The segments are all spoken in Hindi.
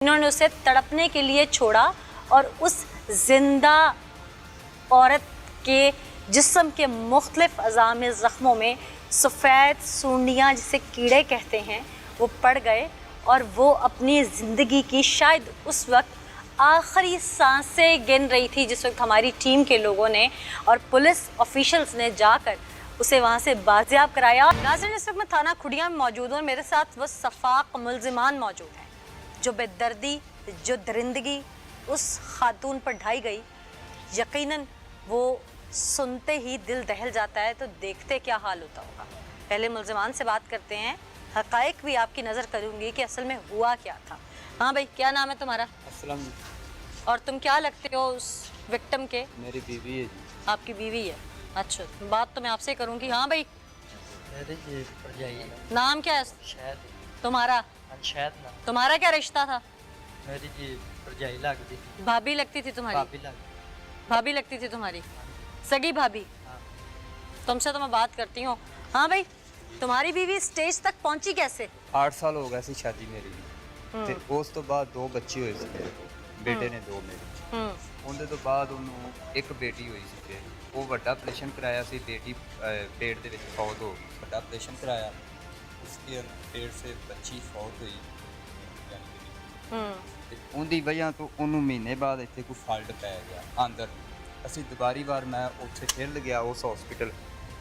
इन्होंने उसे तड़पने के लिए छोड़ा और उस जिंदा औरत के जिस्म के मुख्तलिफ अज़ा में ज़ख्मों में सफ़ेद सूंडियाँ जिसे कीड़े कहते हैं वो पड़ गए और वो अपनी ज़िंदगी की शायद उस वक्त आखिरी सांसें गिन रही थी जिस वक्त हमारी टीम के लोगों ने और पुलिस ऑफिशियल्स ने जाकर उसे वहाँ से बाजियाब कराया। नाज़रीन, इस वक्त मैं थाना खुड़िया में मौजूद हूँ और मेरे साथ वो सफ़ाक मुल्ज़िमान मौजूद हैं जो बेदर्दी, जो दरिंदगी उस खातून पर ढाई गई, यकीनन वो सुनते ही दिल दहल जाता है। तो देखते क्या हाल होता होगा। पहले मुल्ज़िमान से बात करते हैं, हक़ाइक़ भी आपकी नज़र करूँगी कि असल में हुआ क्या था। हाँ भाई, क्या नाम है तुम्हारा? अस्सलाम। और तुम क्या लगते हो उस विक्टिम के? मेरी बीवी है जी। आपकी बीवी है? अच्छा, बात तो मैं आपसे करूँगी। हाँ भाई, मेरी जी भरजाई है। नाम क्या है शायद तुम्हारा? शायद ना। तुम्हारा क्या रिश्ता था? मेरी जी भरजाई लगती थी। भाभी लगती थी तुम्हारी? भाभी लगती थी तुम्हारी, सगी भाभी? हाँ। तुमसे तो मैं बात करती हूँ। हाँ भाई, तुम्हारी बीवी स्टेज तक पहुंची कैसे? 8 साल हो गए सी शादी मेरी ਤੇ ਉਸ ਤੋਂ ਬਾਅਦ 2 ਬੱਚੇ ਹੋਏ ਸੀ ਮੇਰੇ ਕੋਲ, ਬੇਟੇ ਨੇ 2 ਮੇਰੇ। ਉਹਦੇ ਤੋਂ ਬਾਅਦ ਉਹਨੂੰ ਇੱਕ ਬੇਟੀ ਹੋਈ ਸੀ ਫਿਰ ਉਹ ਵੱਡਾ ਆਪਰੇਸ਼ਨ ਕਰਾਇਆ ਸੀ, ਬੇਟੀ पेट ਦੇ ਵਿੱਚ ਫੌਤ ਹੋ ਗਈ। ਵੱਡਾ ਆਪਰੇਸ਼ਨ कराया, उसके पेट से बच्ची फौत हुई। ਤੇ ਉਹਦੀ ਵਜ੍ਹਾ ਤੋਂ ਉਹਨੂੰ ਮਹੀਨੇ ਬਾਅਦ ਇੱਥੇ ਕੋਈ ਫਾਲਟ ਪੈ ਗਿਆ ਅੰਦਰ। ਅਸੀਂ ਦੁਬਾਰੀ ਵਾਰ ਮੈਂ ਉੱਥੇ ਫਿਰ ਗਿਆ ਉਸ ਹਸਪੀਟਲ।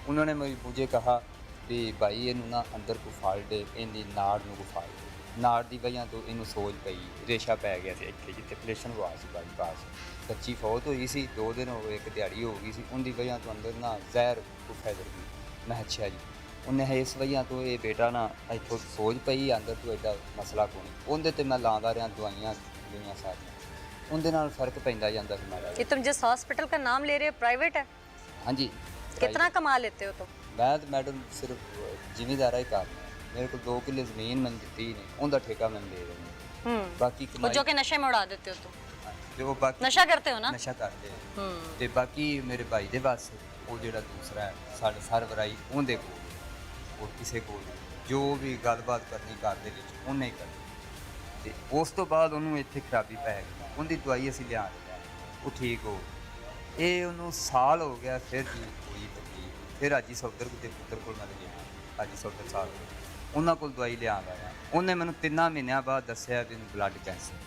ਉਹਨਾਂ ਨੇ ਮੁਝੇ ਕਹਾ ਵੀ ਭਾਈ ਇਹਨੂੰ ਨਾ ਅੰਦਰ ਕੋਈ ਫਾਲਟ ਹੈ, ਇਹਦੀ ਨਾੜ ਨੂੰ ਕੋਈ ਫਾਲਟ ਹੈ। ਨਾੜ ਦੀ ਵਜ੍ਹਾ ਤੋਂ ਇਹਨੂੰ ਸੋਜ ਪਈ, ਰੇਸ਼ਾ ਪੈ ਗਿਆ ਸੀ ਇੱਥੇ ਜਿੱਥੇ ਆਪਰੇਸ਼ਨ ਹੋਇਆ ਸੀ ਬਾਈਪਾਸ। ਬੱਚੀ ਫੌਤ ਹੋਈ ਸੀ, 2 ਦਿਨ ਹੋ ਗਏ, ਇੱਕ ਦਿਹਾੜੀ ਹੋ ਗਈ ਸੀ। ਉਹਦੀ ਵਜ੍ਹਾ ਤੋਂ ਅੰਦਰ ਨਾ ਜ਼ਹਿਰ ਕੋਈ ਫੈਲ ਗਈ। ਮੈਂ ਅੱਛਾ ਜੀ, ਉਹਨੇ ਇਸ ਵਜ੍ਹਾ ਤੋਂ ਇਹ ਬੇਟਾ ਨਾ ਇੱਥੋਂ ਸੋਜ ਪਈ ਅੰਦਰ ਤੋਂ ਐਡਾ ਮਸਲਾ ਕੋਈ। ਉਹਦੇ ਤੇ ਮੈਂ ਲਾਉਂਦਾ ਰਿਹਾ ਦਵਾਈਆਂ ਦੁਨੀਆਂ ਸਾਰੀਆਂ, ਉਹਦੇ ਨਾਲ ਫਰਕ ਪੈਂਦਾ ਜਾਂਦਾ ਸੀ ਮੇਰਾ। कि तुम जिस हॉस्पिटल का नाम ले रहे हो प्राइवेट है? ਹਾਂਜੀ। कितना कमा लेते हो तुम? ਮੈਂ ਤਾਂ ਮੈਡਮ ਸਿਰਫ ਜ਼ਿਮੀਂਦਾਰਾ ਹੀ ਕਰਦਾ। ਮੇਰੇ ਕੋਲ 2 ਕਿੱਲੇ ਜ਼ਮੀਨ ਮੈਨੂੰ ਦਿੱਤੀ ਨਹੀਂ, ਉਹਦਾ ਠੇਕਾ ਮੈਨੂੰ ਦੇ ਰਹੇ। ਬਾਕੀ वो ਕਮਾਈ जो के नशे में उड़ा देते हो तुम? ਜੋ ਬਾਕੀ नशा करते हो ना? ਨਸ਼ਾ ਕਰਦੇ ਆ। ਤੇ ਬਾਕੀ ਮੇਰੇ ਭਾਈ ਦੇ ਬਸ ਉਹ ਜਿਹੜਾ ਦੂਸਰਾ ਹੈ ਸਾਡੇ ਸਰਵਰਾਈ ਉਹਦੇ ਕੋਲ, ਹੋਰ ਕਿਸੇ ਕੋਲ ਜੋ ਵੀ ਗੱਲਬਾਤ ਕਰਨੀ ਘਰ ਦੇ ਵਿੱਚ ਉਹਨੇ ਹੀ ਕਰਨੀ। ਤੇ ਉਸ ਤੋਂ ਬਾਅਦ ਉਹਨੂੰ ਇੱਥੇ ਖਰਾਬੀ ਪੈ ਗਈ, ਉਹਦੀ ਦਵਾਈ ਅਸੀਂ ਲਿਆ ਦਿੱਤੀ, ਉਹ ਠੀਕ ਹੋ ਗਈ। ਇਹ ਉਹਨੂੰ ਸਾਲ ਹੋ ਗਿਆ ਫਿਰ ਜੀ ਹੋਈ ਬੱਚੀ। ਫਿਰ ਹਾਜੀ ਸੌਦਰ ਦੇ ਪੁੱਤਰ ਕੋਲ ਮੈਂ ਗਿਆ, ਹਾਜੀ ਸੌਦਰ ਸਾਹਿਬ ਉਹਨਾਂ ਕੋਲ ਦਵਾਈ ਲਿਆਂਦਾ ਆ। ਉਹਨੇ ਮੈਨੂੰ 3 ਮਹੀਨਿਆਂ ਬਾਅਦ ਦੱਸਿਆ ਵੀ ਇਹਨੂੰ ਬਲੱਡ ਕੈਂਸਰ,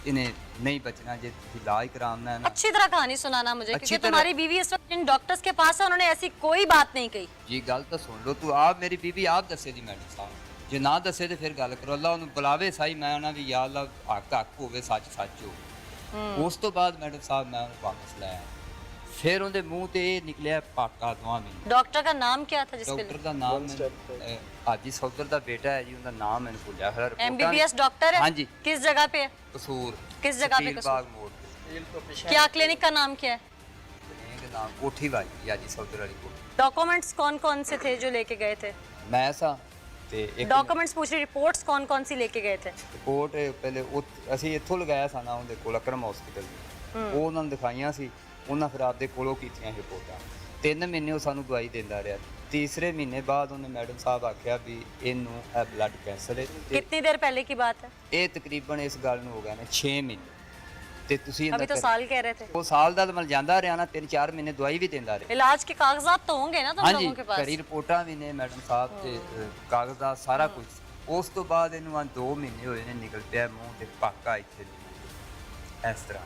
इन्हें नहीं बचना, जो इलाज कराना है ना। अच्छी तरह कहानी सुनाना मुझे, क्योंकि अच्छी तुम्हारी बीवी इस वक्त जिन डॉक्टर्स के पास है उन्होंने ऐसी कोई बात नहीं कही। जी गल तो सुन लो, तू आप मेरी बीवी आप दसे जी मैडम साहब, जे ना दसे तो फिर गल करो। अल्लाह उन्हें बुलावे सही, मैं उन्हें भी या अल्लाह हक हक होवे, सच सच हो। उस तो बाद मैडम साहब मैं उन्हें वापस लाया, फिर उनके मुँह से ये निकलिया पाका दुआ में। डॉक्टर का नाम क्या था जिसके? डॉक्टर का नाम हाजी सौदर का बेटा है जी, उनका नाम मैंने भूलिया। MBBS डॉक्टर है? हाँ जी। किस जगह पे है? कसूर। किस जगह पे? बाग मोड़ पे। क्या क्लिनिक का नाम क्या है? क्लिनिक का नाम कोठी बाजी, हाजी सौदर वाली कोठी। डॉक्यूमेंट्स कौन कौन से थे जो लेके गए थे? मैं सा ਤੇ ਇੱਕ डॉक्यूमेंट्स पूछ रही, रिपोर्ट्स कौन कौन सी लेके गए थे? ਰਿਪੋਰਟ ਪਹਿਲੇ ਅਸੀਂ ਇੱਥੋਂ ਲਗਾਇਆ ਸਾਨਾ ਉਹਦੇ ਕੋਲ ਅਕਰਮ ਹਸਪੀਟਲ ਉਹ ਉਹਨਾਂ ਨੂੰ ਦਿਖਾਈਆਂ ਸੀ। ਉਹਨਾਂ ਫਿਰ ਆਪਦੇ ਕੋਲੋਂ ਕੀਤੀਆਂ ਰਿਪੋਰਟਾਂ। 3 ਮਹੀਨੇ ਉਹ ਸਾਨੂੰ ਦਵਾਈ ਦਿੰਦਾ ਰਿਹਾ। ਤੀਸਰੇ ਮਹੀਨੇ ਬਾਅਦ ਉਹਨੇ ਮੈਡਮ ਸਾਹਿਬ ਆਖਿਆ ਵੀ ਇਹਨੂੰ ਇਹ ਬਲੱਡ ਕੈਂਸਰ ਹੈ। कितनी देर पहले की बात है? ਇਹ ਤਕਰੀਬਨ ਇਸ ਗੱਲ ਨੂੰ ਹੋ ਗਿਆ ਨੇ 6 ਮਹੀਨੇ। ਤੇ ਤੁਸੀਂ अभी तो साल कह रहे थे। ਉਹ ਸਾਲ ਦਾ ਤਾਂ ਮੈਂ ਜਾਂਦਾ ਰਿਹਾ ਨਾ, 3-4 ਮਹੀਨੇ ਦਵਾਈ ਵੀ ਦਿੰਦਾ ਰਿਹਾ। इलाज के कागजात तो होंगे ना तुम ਹਾਂਜੀ, लोगों के पास? ਘਰੀ ਰਿਪੋਰਟਾਂ ਵੀ ਨੇ ਮੈਡਮ ਸਾਹਿਬ ਤੇ ਕਾਗਜ਼ਾਤ ਸਾਰਾ ਕੁਝ। ਉਸ ਤੋਂ ਬਾਅਦ ਇਹਨੂੰ 2 ਮਹੀਨੇ ਹੋਏ ਨੇ ਨਿਕਲ ਪਿਆ ਮੂੰਹ ਤੇ ਪਾਕਾ ਇੱਥੇ ਇਸ ਤਰ੍ਹਾਂ।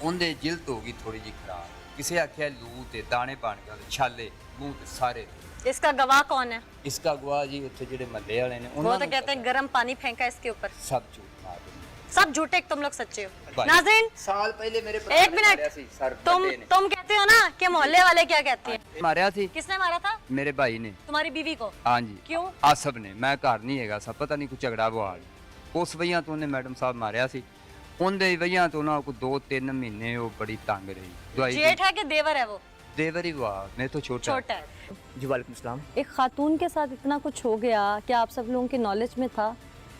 ਉਹਦੇ ਜਿਲਦ ਹੋ ਗਈ ਥੋੜੀ ਜਿਹੀ ਖਰਾਬ, ਕਿਸੇ ਆਖਿਆ ਲੂ ਤੇ ਦਾਣੇ ਬਣ ਗਏ, ਛਾਲੇ ਮੂੰਹ ਤੇ ਸਾਰੇ। इसका गवाह कौन है? इसका गवाह जी ਉੱਥੇ ਜਿਹੜੇ ਮੱਲੇ ਵਾਲੇ ਨੇ वो तो कहते हैं गर्म पानी फेंका इसके ऊपर। सब झूठ मार रहे हैं। सब झूठे, तुम लोग सच्चे हो। भाई। नाज़रीन, साल पहले मेरे एक मिनट, तुम कहते हो ना कि मोहल्ले वाले क्या कहते हैं? मारा थी। किसने मारा था? मेरे भाई ने। तुम्हारी बीवी को? हाँ जी। क्यों? आसफ ने। मैं घर नहीं हैगा, सब पता नहीं कुछ झगड़ा बवाल उस वजह तो उन्हें मैडम साहब मारिया सी। उनके वजह तो ना को 2-3 महीने वो बड़ी तंग रही। दवाई जेठ है कि देवर है वो? देवर ही हुआ, मैं तो छोटा छोटा है। जी वालेकुम सलाम। एक खातून के साथ इतना कुछ हो गया, क्या आप सब लोगों की नॉलेज में था?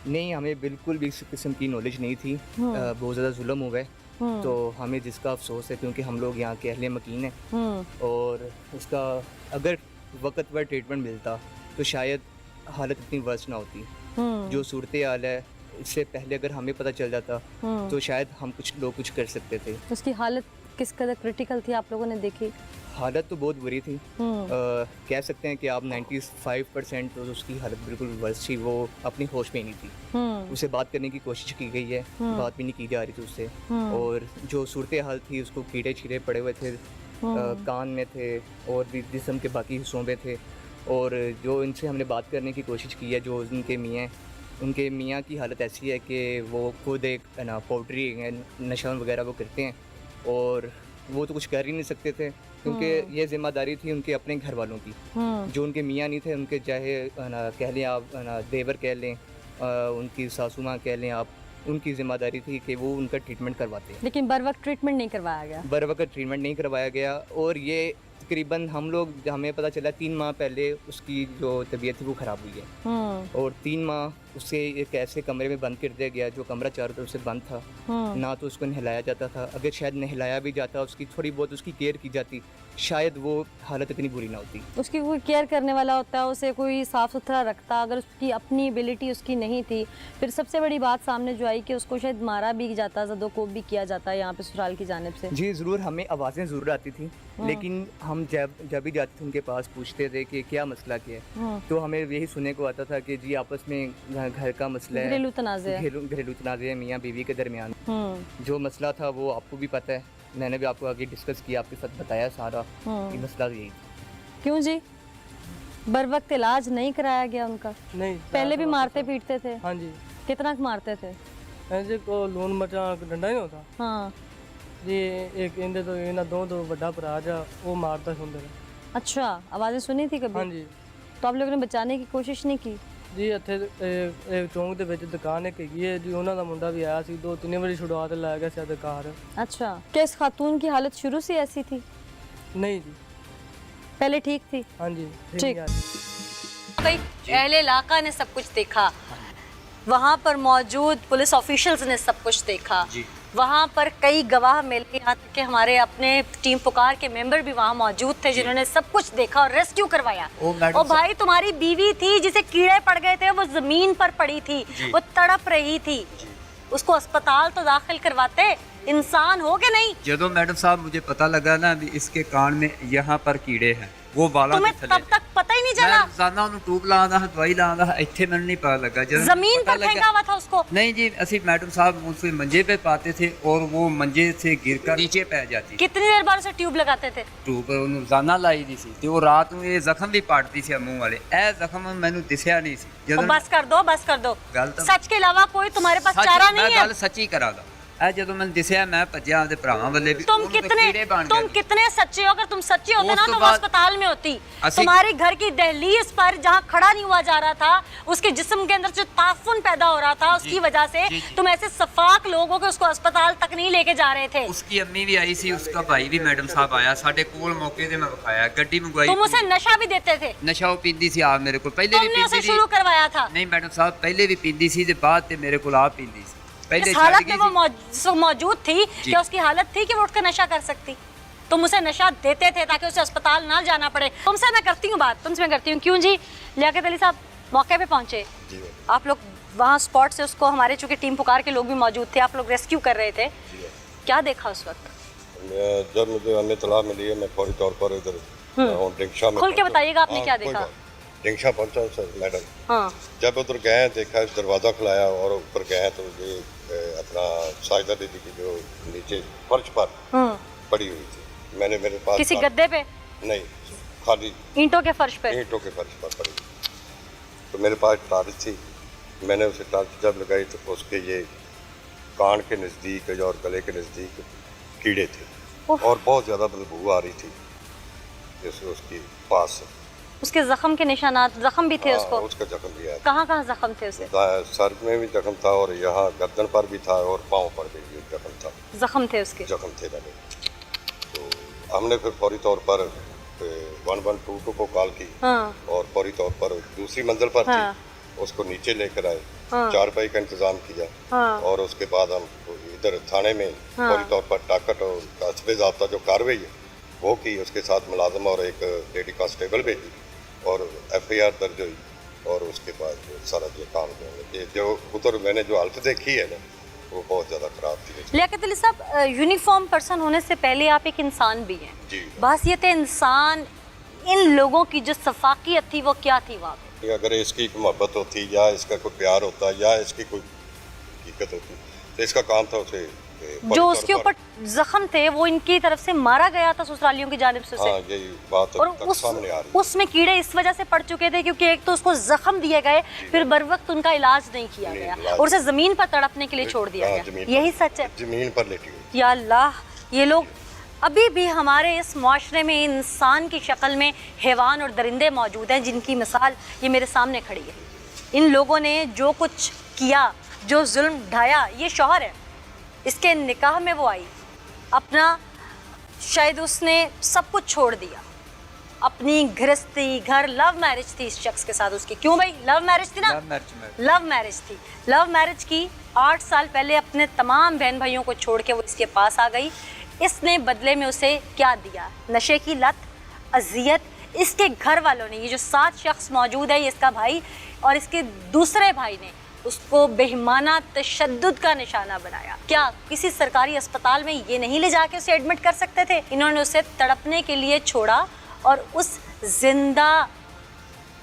नहीं, हमें बिल्कुल भी इस किस्म की नॉलेज नहीं थी। बहुत ज़्यादा जुल्म हो गए, तो हमें जिसका अफसोस है क्योंकि हम लोग यहाँ के अहले मकीन हैं और उसका अगर वक्त पर ट्रीटमेंट मिलता तो शायद हालत इतनी वर्स्ट ना होती। जो सूरत हाल है इससे पहले अगर हमें पता चल जाता तो शायद हम कुछ कर सकते थे। उसकी हालत किस कदर क्रिटिकल थी, आप लोगों ने देखी? हालत तो बहुत बुरी थी। कह सकते हैं कि आप 95% तो उसकी हालत बिल्कुल वर्स्ट थी। वो अपनी होश में ही नहीं थी। उसे बात करने की कोशिश की गई है, बात भी नहीं की जा रही थी उससे। और जो सूरत हाल थी, उसको कीड़े छीड़े पड़े हुए थे, कान में थे और भी जिस्म के बाकी हिस्सों में थे। और जो इनसे हमने बात करने की कोशिश की है, जो उनके मियाँ की हालत ऐसी है कि वो खुद एक ना पोल्ट्री नशा वगैरह वो करते हैं और वो तो कुछ कर ही नहीं सकते थे, क्योंकि ये जिम्मेदारी थी उनके अपने घर वालों की। जो उनके मियाँ नहीं थे, उनके चाहे ना कह लें आप, ना देवर कह लें, उनकी सासू माँ कह लें आप, उनकी जिम्मेदारी थी कि वो उनका ट्रीटमेंट करवाते। लेकिन बर वक्त ट्रीटमेंट नहीं करवाया गया। बर वक्त ट्रीटमेंट नहीं करवाया गया। और ये तकरीबन हमें पता चला 3 माह पहले उसकी जो तबीयत थी वो ख़राब हुई है। और 3 माह उसे एक ऐसे कमरे में बंद कर दिया गया, जो कमरा चारों तरफ से बंद था। ना तो उसको नहलाया जाता था। अगर शायद नहलाया भी जाता, उसकी थोड़ी बहुत उसकी केयर की जाती, शायद वो हालत इतनी बुरी ना होती। उसकी कोई केयर करने वाला होता, उसे कोई साफ़ सुथरा रखता। अगर उसकी अपनी एबिलिटी उसकी नहीं थी, फिर सबसे बड़ी बात सामने जो आई कि उसको शायद मारा भी जाता, ज़दोकोब भी किया जाता यहाँ पे ससुराल की जानिब से। जी ज़रूर, हमें आवाज़ें ज़रूर आती थी, लेकिन हम जब भी जाते थे उनके पास पूछते थे कि क्या मसला क्या है, तो हमें यही सुनने को आता था कि जी आपस में घर का मसला है, घरेलू तनाज़े है मियाँ बीवी के दरमियान। जो मसला था वो आपको भी पता है, मैंने भी आपको आगे डिस्कस किया, आपके साथ बताया सारा कि मसला यही था। क्यों जी? बर वक्त इलाज नहीं कराया गया उनका? नहीं, पहले भी मारते पीटते थे? हाँ जी। कितना मारते थे? ऐसे को लून मचा डंडा नहीं होता हाँ जी, एक इंदे तो इना दो बड़ा भरा जा वो मारता सुनते थे। अच्छा, आवाज़ें सुनी थी कभी? हाँ जी। तो आप लोगों ने बचाने की कोशिश नहीं की? जी ਇੱਥੇ एक चौंक ਦੇ ਵਿੱਚ ਦੁਕਾਨ ਇੱਕ ਹੈਗੀ ਹੈ ਜੀ, ਉਹਨਾਂ ਦਾ ਮੁੰਡਾ ਵੀ ਆਇਆ ਸੀ, 2-3 ਵਾਰੀ ਛੁਡਵਾ ਤੇ ਲੈ ਗਿਆ ਸੀ ਆਪਣੇ ਘਰ। अच्छा, क्या इस खातून की हालत शुरू से ऐसी थी? नहीं जी। पहले ठीक थी? हाँ जी ठीक। है। कई अहले इलाका ने सब कुछ देखा, वहाँ पर मौजूद पुलिस ऑफिशियल्स ने सब कुछ देखा, वहाँ पर कई गवाह मिले, यहाँ तक कि हमारे अपने टीम पुकार के मेंबर भी वहाँ मौजूद थे, जिन्होंने सब कुछ देखा और रेस्क्यू करवाया। और भाई तुम्हारी बीवी थी जिसे कीड़े पड़ गए थे, वो जमीन पर पड़ी थी, वो तड़प रही थी, उसको अस्पताल तो दाखिल करवाते, इंसान हो के नहीं। जदों मैडम साहब मुझे पता लगा ना भी इसके कान में यहाँ पर कीड़े हैं, वो वाला तुम्हें तब तक पता ही नहीं चला? रोजाना ਉਹਨੂੰ ਟੂਬ ਲਾਉਂਦਾ ਹਾਂ, ਦਵਾਈ ਲਾਉਂਦਾ ਹਾਂ, ਇੱਥੇ ਮੈਨੂੰ नहीं पता लगा। जब जमीन पर फेंका हुआ था उसको? नहीं जी, असि मैडम साहब उसे मंजे पे पाते थे और वो मंजे से गिरकर नीचे पै जाती। कितनी देर बाद उसे ट्यूब लगाते थे? ਟੂਬ ਉਹਨੂੰ रोजाना ਲਾਈ ਦੀ ਸੀ ਤੇ ਉਹ ਰਾਤ ਨੂੰ ਇਹ ਜ਼ਖਮ ਵੀ ਪਾੜਦੀ ਸੀ ਮੂੰਹ ਵਾਲੇ। ਇਹ ਜ਼ਖਮ ਮੈਨੂੰ ਦਿਸਿਆ नहीं ਸੀ और बस कर दो, बस कर दो। गल तो- सच के अलावा कोई तुम्हारे पास सच- चारा मैं नहीं है? गल सच्ची करांगा। ਇਹ ਜਦੋਂ ਮੈਨੂੰ ਦਿਸਿਆ ਮੈਂ ਭੱਜਿਆ ਆਪਦੇ ਭਰਾਵਾਂ ਵੱਲੇ ਵੀ तुम ਉਹਨੂੰ ਤੇ ਕੀੜੇ बन तुम गए। कितने सच्चे हो? अगर तुम सच्चे होते उस ना तो तो वो बाद- अस्पताल में होती। असी- तुम्हारी घर की दहलीज पर जहाँ खड़ा नहीं हुआ जा रहा था, उसके जिस्म के अंदर जो ताफुन पैदा हो रहा था, उसकी वजह से तुम ऐसे सफाक लोग हो कि उसको अस्पताल तक नहीं लेके जा रहे थे। उसकी अम्मी भी आई सी, उसका भाई भी मैडम साहब आया साडे कोल मौके ते मैं विखाया, गड्डी मंगवाई। तुम उसे नशा भी देते थे? नशा वो पींदी सी आप मेरे को पहले भी तुमने उसे पींदी शुरू थी। करवाया था? नहीं मैडम साहब पहले भी पींदी सी ते बाद ते मेरे को आप पींदी सी। पहले इस हालत छड़ में गई वो सी। मौजूद थी कि उसकी हालत थी कि वो उठकर नशा कर सकती। तुम उसे नशा देते थे ताकि उसे अस्पताल ना जाना पड़े। तुमसे मैं करती हूँ बात, तुमसे मैं करती हूँ। क्यों जी? लियाकत अली साहब मौके पे पहुंचे, आप लोग वहाँ स्पॉट से उसको, हमारे चूंकि टीम पुकार के लोग भी मौजूद थे, आप लोग रेस्क्यू कर रहे थे, क्या देखा उस वक्त? जब मुझे हमें इत्तला मिली है, मैं फौरी तौर पर इधर डिंगशा में खुल के पहुंचा। बताइएगा आपने हाँ, क्या कोई देखा? बात। डिंगशा पहुंचा सर मैडम। हाँ। जब उधर गए देखा, दरवाज़ा खुलाया और ऊपर गए तो ये अपना साजिदा दीदी की जो नीचे फर्श पर पड़ी हुई थी, मैंने मेरे पास किसी गद्दे पे? नहीं, खाली ईंटों के फर्श पे? ईंटों के फर्श पर पड़ी। तो मेरे पास टॉर्च थी, मैंने उसे टॉर्च जब लगाई तो उसके ये कान के नज़दीक और गले के नज़दीक कीड़े थे और बहुत ज़्यादा बदबू आ रही थी जैसे उसकी पास से। उसके जख्म के निशानात, जख्म भी थे उसको? उसका जख्म भी आया। कहाँ कहाँ जख्म थे उसे? सर में भी जख्म था और यहाँ गर्दन पर भी था और पाँव पर भी जख्म था। जख्म थे उसके? जख्म थे लगे। तो हमने फिर फौरी तौर पर 1122 को कॉल की। हाँ। और फौरी तौर पर दूसरी मंजिल पर थी, उसको नीचे लेकर आए। हाँ। चारपाई का इंतजाम किया। हाँ। और उसके बाद हम इधर थाने में फौरी तौर पर टाकट और हस्बे ज़ाब्ता जो कार्रवाई है वो की, उसके साथ मुलाजम और एक लेडी कांस्टेबल भेजी और FIR दर्ज हुई और उसके बाद सारा ये काम जो उधर मैंने जो हालत देखी है ना वो बहुत ज़्यादा ख़राब थी। लियाकत अली साहब, यूनिफॉर्म पर्सन होने से पहले आप एक इंसान भी हैं। जी। बासियत इंसान इन लोगों की जो सफाकियत थी वो क्या थी वहाँ पे? अगर इसकी कोई मोहब्बत होती या इसका कोई प्यार होता या इसकी कोई हकीकत होती तो इसका काम था उसे जो उसके ऊपर जख्म थे वो इनकी तरफ से मारा गया था ससुरालियों की जानिब से। हाँ, यही बात और तक सामने आ रही है। उसमें कीड़े इस वजह से पड़ चुके थे क्योंकि एक तो उसको जख्म दिए गए, फिर बर वक्त उनका इलाज नहीं किया गया और उसे जमीन पर तड़पने के लिए छोड़ दिया गया। यही सच है। जमीन पर लेटी हुई। या अल्लाह, ये लोग अभी भी हमारे इस मुआशरे में इंसान की शक्ल में हैवान और दरिंदे मौजूद हैं जिनकी मिसाल ये मेरे सामने खड़ी है। इन लोगों ने जो कुछ किया, जो जुल्म ढाया, ये शौहर है, इसके निकाह में वो आई, अपना शायद उसने सब कुछ छोड़ दिया, अपनी गृहस्थी, घर, लव मैरिज थी इस शख्स के साथ उसकी। क्यों भाई, लव मैरिज थी ना? लव मैरिज थी। लव मैरिज की 8 साल पहले अपने तमाम बहन भाइयों को छोड़ के वो इसके पास आ गई। इसने बदले में उसे क्या दिया? नशे की लत, अजियत। इसके घर वालों ने, ये जो 7 शख्स मौजूद है, ये इसका भाई और इसके दूसरे भाई ने उसको बेईमाना तशद्दुद का निशाना बनाया। क्या किसी सरकारी अस्पताल में ये नहीं ले जाके उसे एडमिट कर सकते थे? इन्होंने उसे तड़पने के लिए छोड़ा और उस जिंदा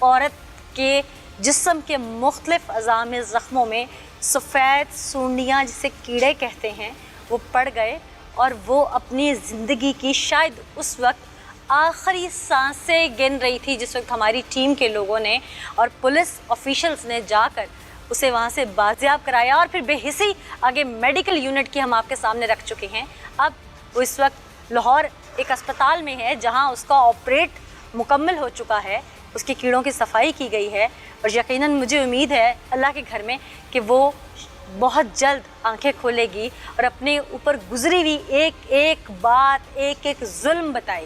औरत के जिस्म के मुख्तलिफ अज़ा में ज़ख्मों में सफ़ेद सूंडियाँ जिसे कीड़े कहते हैं वो पड़ गए और वो अपनी ज़िंदगी की शायद उस वक्त आखिरी सांसें गिन रही थी जिस वक्त हमारी टीम के लोगों ने और पुलिस ऑफिशियल्स ने जाकर उसे वहाँ से बाजियाब कराया और फिर बेहिसी आगे मेडिकल यूनिट की हम आपके सामने रख चुके हैं। अब वो इस वक्त लाहौर एक अस्पताल में है जहाँ उसका ऑपरेट मुकम्मल हो चुका है, उसकी कीड़ों की सफाई की गई है और यकीनन मुझे उम्मीद है अल्लाह के घर में कि वो बहुत जल्द आंखें खोलेगी और अपने ऊपर गुजरी हुई एक एक बात, एक एक जुल्म बताएगी।